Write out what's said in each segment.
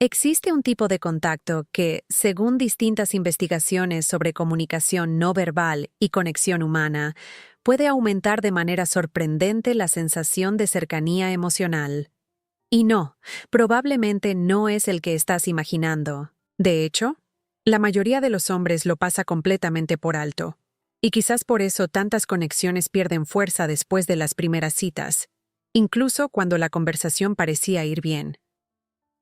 Existe un tipo de contacto que, según distintas investigaciones sobre comunicación no verbal y conexión humana, puede aumentar de manera sorprendente la sensación de cercanía emocional. Y no, probablemente no es el que estás imaginando. De hecho, la mayoría de los hombres lo pasa completamente por alto. Y quizás por eso tantas conexiones pierden fuerza después de las primeras citas, incluso cuando la conversación parecía ir bien.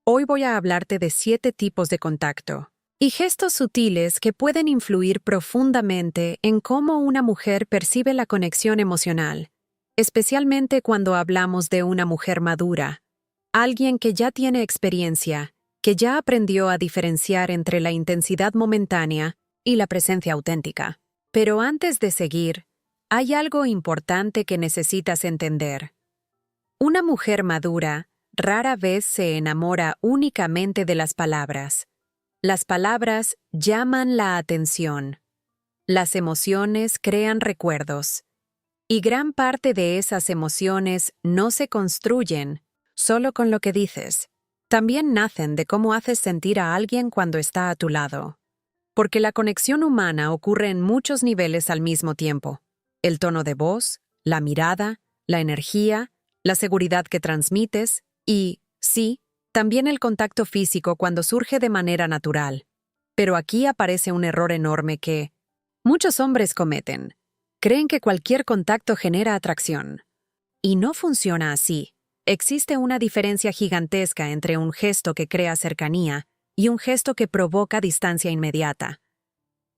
Hoy voy a hablarte de 7 tipos de contacto y gestos sutiles que pueden influir profundamente en cómo una mujer percibe la conexión emocional, especialmente cuando hablamos de una mujer madura, alguien que ya tiene experiencia, que ya aprendió a diferenciar entre la intensidad momentánea y la presencia auténtica. Pero antes de seguir, hay algo importante que necesitas entender. Una mujer madura rara vez se enamora únicamente de las palabras. Las palabras llaman la atención. Las emociones crean recuerdos. Y gran parte de esas emociones no se construyen solo con lo que dices. También nacen de cómo haces sentir a alguien cuando está a tu lado. Porque la conexión humana ocurre en muchos niveles al mismo tiempo. El tono de voz, la mirada, la energía, la seguridad que transmites y, sí, también el contacto físico cuando surge de manera natural. Pero aquí aparece un error enorme que muchos hombres cometen. Creen que cualquier contacto genera atracción. Y no funciona así. Existe una diferencia gigantesca entre un gesto que crea cercanía y un gesto que provoca distancia inmediata.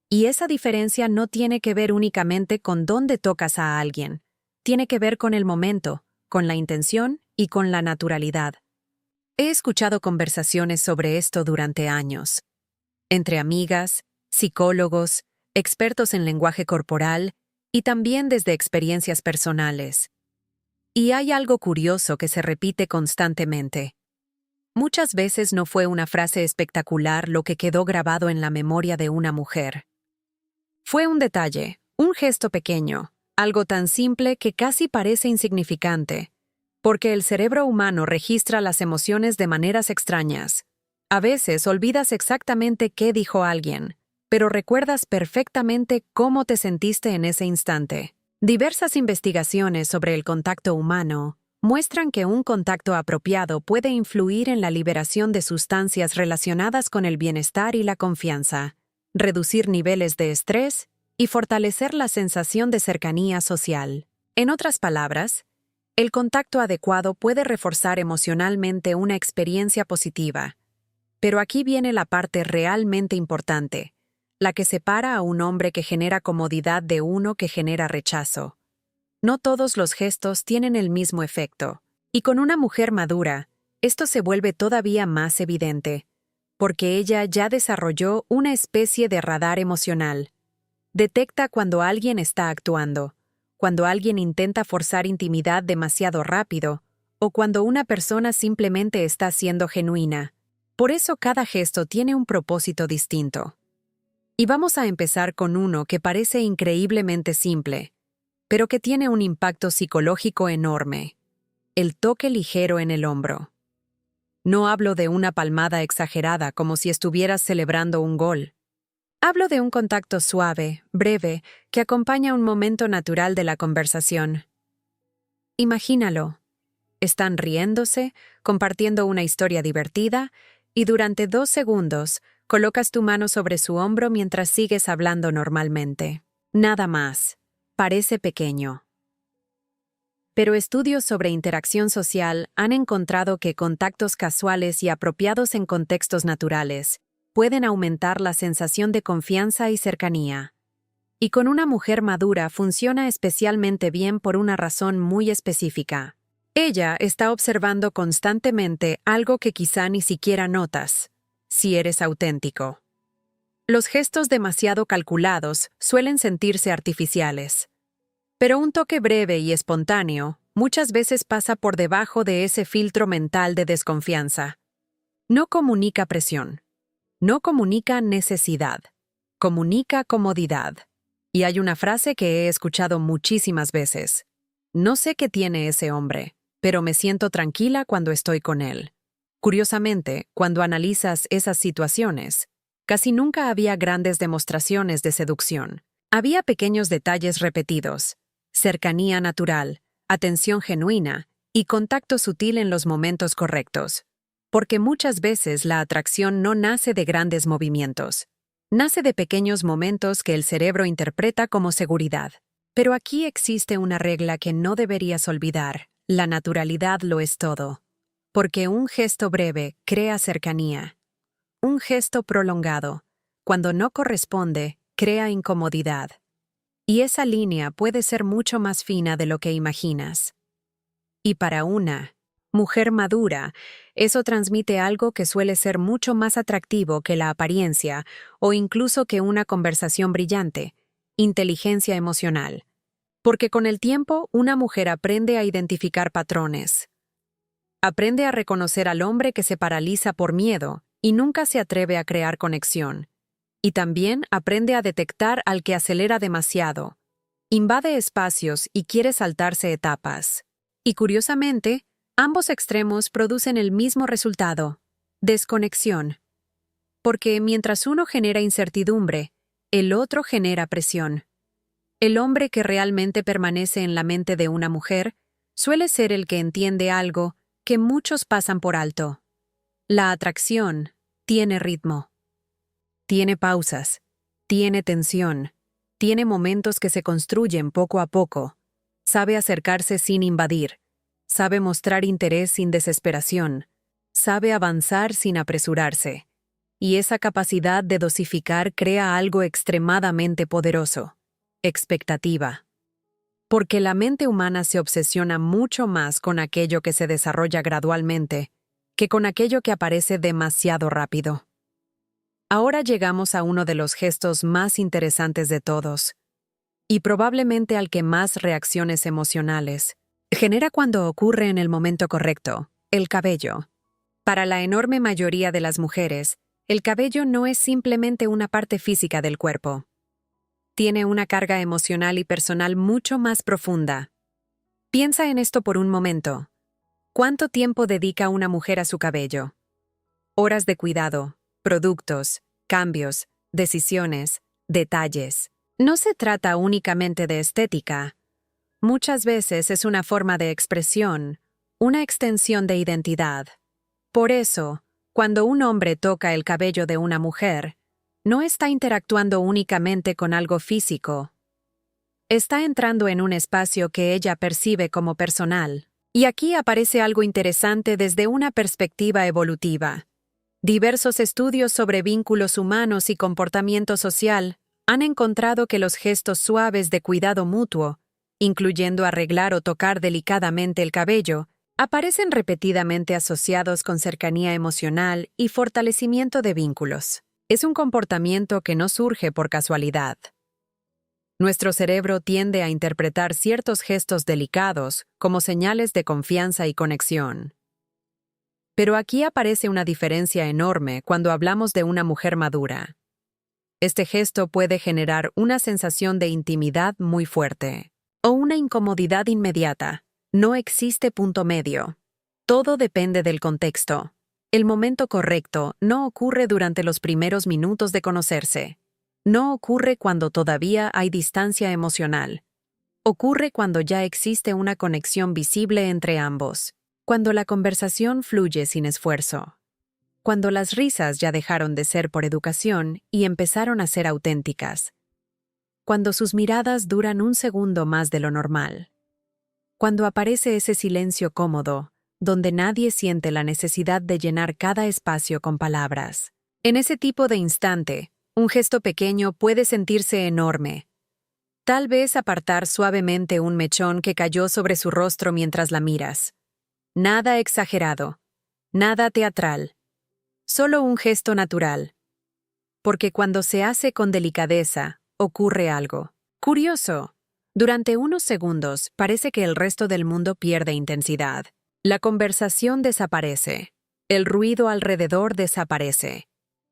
Y esa diferencia no tiene que ver únicamente con dónde tocas a alguien. Tiene que ver con el momento, con la intención y con la naturalidad. He escuchado conversaciones sobre esto durante años. Entre amigas, psicólogos, expertos en lenguaje corporal y también desde experiencias personales. Y hay algo curioso que se repite constantemente. Muchas veces no fue una frase espectacular lo que quedó grabado en la memoria de una mujer. Fue un detalle, un gesto pequeño, algo tan simple que casi parece insignificante, porque el cerebro humano registra las emociones de maneras extrañas. A veces olvidas exactamente qué dijo alguien, pero recuerdas perfectamente cómo te sentiste en ese instante. Diversas investigaciones sobre el contacto humano muestran que un contacto apropiado puede influir en la liberación de sustancias relacionadas con el bienestar y la confianza, reducir niveles de estrés y fortalecer la sensación de cercanía social. En otras palabras, el contacto adecuado puede reforzar emocionalmente una experiencia positiva. Pero aquí viene la parte realmente importante, la que separa a un hombre que genera comodidad de uno que genera rechazo. No todos los gestos tienen el mismo efecto, y con una mujer madura, esto se vuelve todavía más evidente, porque ella ya desarrolló una especie de radar emocional. Detecta cuando alguien está actuando, cuando alguien intenta forzar intimidad demasiado rápido, o cuando una persona simplemente está siendo genuina. Por eso cada gesto tiene un propósito distinto. Y vamos a empezar con uno que parece increíblemente simple, pero que tiene un impacto psicológico enorme: el toque ligero en el hombro. No hablo de una palmada exagerada como si estuvieras celebrando un gol. Hablo de un contacto suave, breve, que acompaña un momento natural de la conversación. Imagínalo. Están riéndose, compartiendo una historia divertida, y durante 2 segundos colocas tu mano sobre su hombro mientras sigues hablando normalmente. Nada más. Parece pequeño. Pero estudios sobre interacción social han encontrado que contactos casuales y apropiados en contextos naturales pueden aumentar la sensación de confianza y cercanía. Y con una mujer madura funciona especialmente bien por una razón muy específica. Ella está observando constantemente algo que quizá ni siquiera notas, si eres auténtico. Los gestos demasiado calculados suelen sentirse artificiales. Pero un toque breve y espontáneo muchas veces pasa por debajo de ese filtro mental de desconfianza. No comunica presión. No comunica necesidad. Comunica comodidad. Y hay una frase que he escuchado muchísimas veces. No sé qué tiene ese hombre, pero me siento tranquila cuando estoy con él. Curiosamente, cuando analizas esas situaciones, casi nunca había grandes demostraciones de seducción. Había pequeños detalles repetidos, cercanía natural, atención genuina y contacto sutil en los momentos correctos. Porque muchas veces la atracción no nace de grandes movimientos. Nace de pequeños momentos que el cerebro interpreta como seguridad. Pero aquí existe una regla que no deberías olvidar. La naturalidad lo es todo. Porque un gesto breve crea cercanía. Un gesto prolongado, cuando no corresponde, crea incomodidad. Y esa línea puede ser mucho más fina de lo que imaginas. Y para una mujer madura, eso transmite algo que suele ser mucho más atractivo que la apariencia o incluso que una conversación brillante: inteligencia emocional. Porque con el tiempo, una mujer aprende a identificar patrones. Aprende a reconocer al hombre que se paraliza por miedo y nunca se atreve a crear conexión. Y también aprende a detectar al que acelera demasiado, invade espacios y quiere saltarse etapas. Y curiosamente, ambos extremos producen el mismo resultado: desconexión. Porque mientras uno genera incertidumbre, el otro genera presión. El hombre que realmente permanece en la mente de una mujer suele ser el que entiende algo que muchos pasan por alto. La atracción tiene ritmo. Tiene pausas. Tiene tensión. Tiene momentos que se construyen poco a poco. Sabe acercarse sin invadir. Sabe mostrar interés sin desesperación. Sabe avanzar sin apresurarse. Y esa capacidad de dosificar crea algo extremadamente poderoso: expectativa. Porque la mente humana se obsesiona mucho más con aquello que se desarrolla gradualmente que con aquello que aparece demasiado rápido. Ahora llegamos a uno de los gestos más interesantes de todos, y probablemente al que más reacciones emocionales genera cuando ocurre en el momento correcto: el cabello. Para la enorme mayoría de las mujeres, el cabello no es simplemente una parte física del cuerpo. Tiene una carga emocional y personal mucho más profunda. Piensa en esto por un momento. ¿Cuánto tiempo dedica una mujer a su cabello? Horas de cuidado, productos, cambios, decisiones, detalles. No se trata únicamente de estética. Muchas veces es una forma de expresión, una extensión de identidad. Por eso, cuando un hombre toca el cabello de una mujer, no está interactuando únicamente con algo físico. Está entrando en un espacio que ella percibe como personal. Y aquí aparece algo interesante desde una perspectiva evolutiva. Diversos estudios sobre vínculos humanos y comportamiento social han encontrado que los gestos suaves de cuidado mutuo, incluyendo arreglar o tocar delicadamente el cabello, aparecen repetidamente asociados con cercanía emocional y fortalecimiento de vínculos. Es un comportamiento que no surge por casualidad. Nuestro cerebro tiende a interpretar ciertos gestos delicados como señales de confianza y conexión. Pero aquí aparece una diferencia enorme cuando hablamos de una mujer madura. Este gesto puede generar una sensación de intimidad muy fuerte o una incomodidad inmediata. No existe punto medio. Todo depende del contexto. El momento correcto no ocurre durante los primeros minutos de conocerse. No ocurre cuando todavía hay distancia emocional. Ocurre cuando ya existe una conexión visible entre ambos. Cuando la conversación fluye sin esfuerzo. Cuando las risas ya dejaron de ser por educación y empezaron a ser auténticas. Cuando sus miradas duran un segundo más de lo normal. Cuando aparece ese silencio cómodo, donde nadie siente la necesidad de llenar cada espacio con palabras. En ese tipo de instante, un gesto pequeño puede sentirse enorme. Tal vez apartar suavemente un mechón que cayó sobre su rostro mientras la miras. Nada exagerado, nada teatral, solo un gesto natural. Porque cuando se hace con delicadeza, ocurre algo curioso. Durante unos segundos parece que el resto del mundo pierde intensidad. La conversación desaparece, el ruido alrededor desaparece,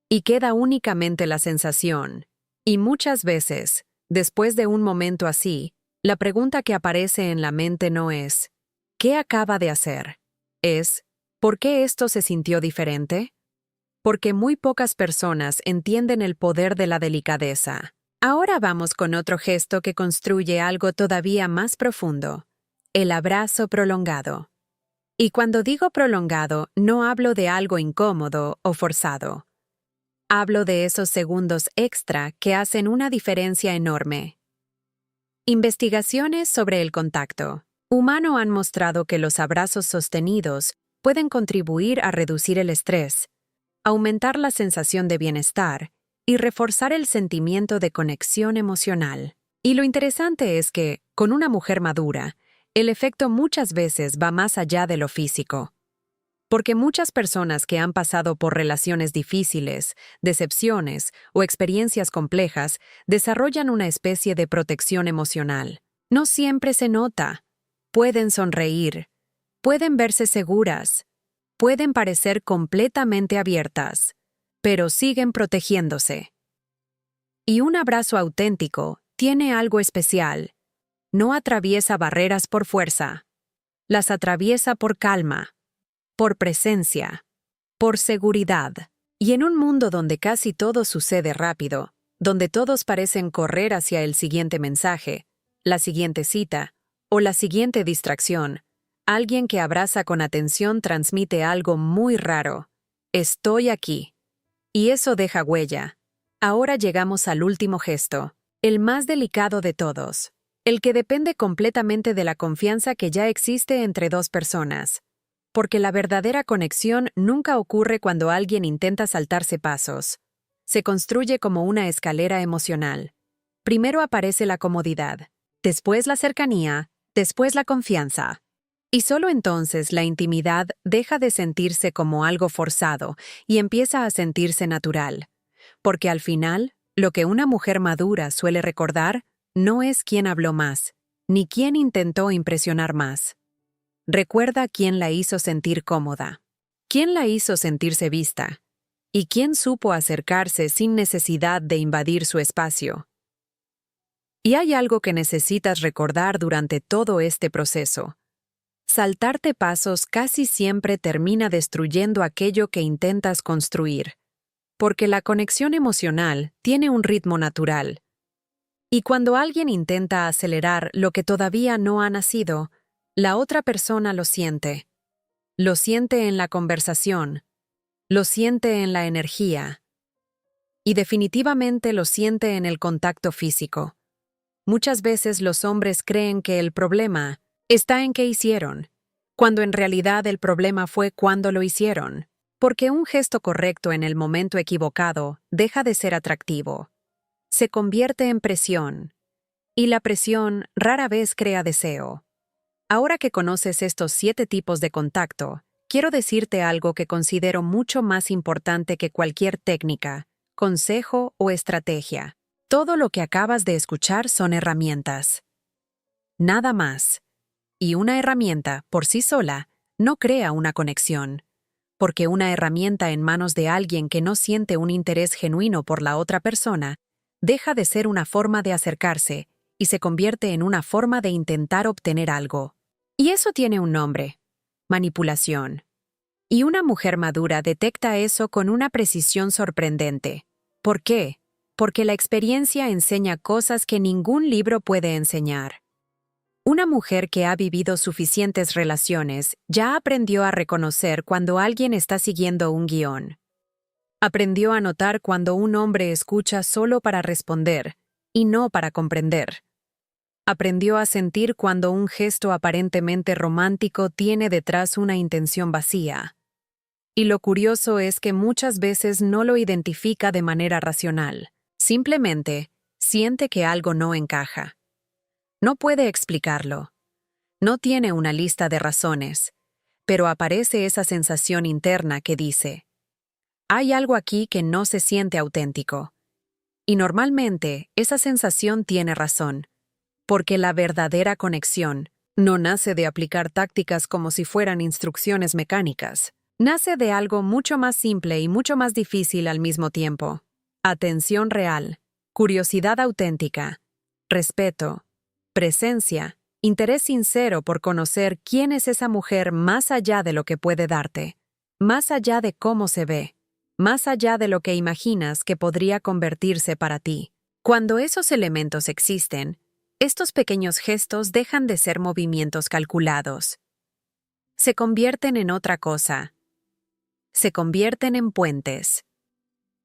y queda únicamente la sensación. Y muchas veces, después de un momento así, la pregunta que aparece en la mente no es ¿qué acaba de hacer? Es ¿Por qué esto se sintió diferente? Porque muy pocas personas entienden el poder de la delicadeza. Ahora vamos con otro gesto que construye algo todavía más profundo: el abrazo prolongado. Y cuando digo prolongado, no hablo de algo incómodo o forzado. Hablo de esos segundos extra que hacen una diferencia enorme. Investigaciones sobre el contacto humano han mostrado que los abrazos sostenidos pueden contribuir a reducir el estrés, aumentar la sensación de bienestar y reforzar el sentimiento de conexión emocional. Y lo interesante es que, con una mujer madura, el efecto muchas veces va más allá de lo físico. Porque muchas personas que han pasado por relaciones difíciles, decepciones o experiencias complejas desarrollan una especie de protección emocional. No siempre se nota. Pueden sonreír, pueden verse seguras, pueden parecer completamente abiertas, pero siguen protegiéndose. Y un abrazo auténtico tiene algo especial. No atraviesa barreras por fuerza. Las atraviesa por calma, por presencia, por seguridad. Y en un mundo donde casi todo sucede rápido, donde todos parecen correr hacia el siguiente mensaje, la siguiente cita o la siguiente distracción, alguien que abraza con atención transmite algo muy raro: estoy aquí. Y eso deja huella. Ahora llegamos al último gesto, el más delicado de todos, el que depende completamente de la confianza que ya existe entre dos personas. Porque la verdadera conexión nunca ocurre cuando alguien intenta saltarse pasos. Se construye como una escalera emocional. Primero aparece la comodidad, después la cercanía, después la confianza. Y solo entonces la intimidad deja de sentirse como algo forzado y empieza a sentirse natural. Porque al final, lo que una mujer madura suele recordar no es quién habló más, ni quién intentó impresionar más. Recuerda quién la hizo sentir cómoda, quién la hizo sentirse vista, y quién supo acercarse sin necesidad de invadir su espacio. Y hay algo que necesitas recordar durante todo este proceso. Saltarte pasos casi siempre termina destruyendo aquello que intentas construir, porque la conexión emocional tiene un ritmo natural. Y cuando alguien intenta acelerar lo que todavía no ha nacido, la otra persona lo siente. Lo siente en la conversación, lo siente en la energía, y definitivamente lo siente en el contacto físico. Muchas veces los hombres creen que el problema está en qué hicieron, cuando en realidad el problema fue cuándo lo hicieron, porque un gesto correcto en el momento equivocado deja de ser atractivo. Se convierte en presión, y la presión rara vez crea deseo. Ahora que conoces estos 7 tipos de contacto, quiero decirte algo que considero mucho más importante que cualquier técnica, consejo o estrategia. Todo lo que acabas de escuchar son herramientas. Nada más. Y una herramienta, por sí sola, no crea una conexión. Porque una herramienta en manos de alguien que no siente un interés genuino por la otra persona, deja de ser una forma de acercarse y se convierte en una forma de intentar obtener algo. Y eso tiene un nombre: manipulación. Y una mujer madura detecta eso con una precisión sorprendente. ¿Por qué? Porque la experiencia enseña cosas que ningún libro puede enseñar. Una mujer que ha vivido suficientes relaciones ya aprendió a reconocer cuando alguien está siguiendo un guión. Aprendió a notar cuando un hombre escucha solo para responder y no para comprender. Aprendió a sentir cuando un gesto aparentemente romántico tiene detrás una intención vacía. Y lo curioso es que muchas veces no lo identifica de manera racional. Simplemente siente que algo no encaja. No puede explicarlo. No tiene una lista de razones, pero aparece esa sensación interna que dice: hay algo aquí que no se siente auténtico. Y normalmente esa sensación tiene razón. Porque la verdadera conexión no nace de aplicar tácticas como si fueran instrucciones mecánicas. Nace de algo mucho más simple y mucho más difícil al mismo tiempo. Atención real, curiosidad auténtica, respeto, presencia interés sincero por conocer quién es esa mujer más allá de lo que puede darte, más allá de cómo se ve, más allá de lo que imaginas que podría convertirse para ti. Cuando esos elementos existen, estos pequeños gestos dejan de ser movimientos calculados. Se convierten en otra cosa. Se convierten en puentes.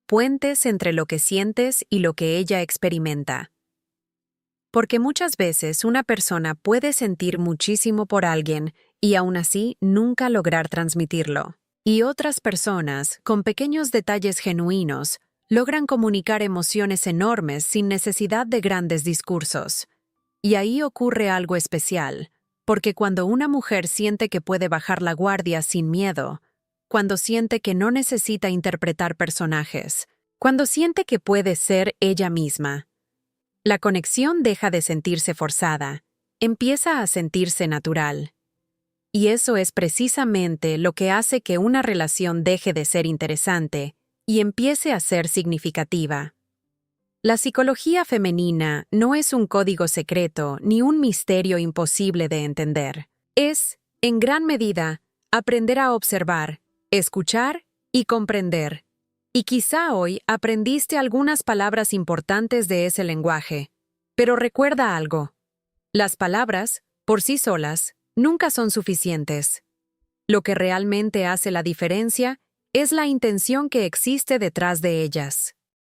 Puentes entre lo que sientes y lo que ella experimenta. Porque muchas veces una persona puede sentir muchísimo por alguien y aún así nunca lograr transmitirlo. Y otras personas, con pequeños detalles genuinos, logran comunicar emociones enormes sin necesidad de grandes discursos. Y ahí ocurre algo especial, porque cuando una mujer siente que puede bajar la guardia sin miedo, cuando siente que no necesita interpretar personajes, cuando siente que puede ser ella misma, la conexión deja de sentirse forzada, empieza a sentirse natural. Y eso es precisamente lo que hace que una relación deje de ser interesante y empiece a ser significativa. La psicología femenina no es un código secreto ni un misterio imposible de entender. Es, en gran medida, aprender a observar, escuchar y comprender. Y quizá hoy aprendiste algunas palabras importantes de ese lenguaje. Pero recuerda algo. Las palabras, por sí solas, nunca son suficientes. Lo que realmente hace la diferencia es la intención que existe detrás de ellas.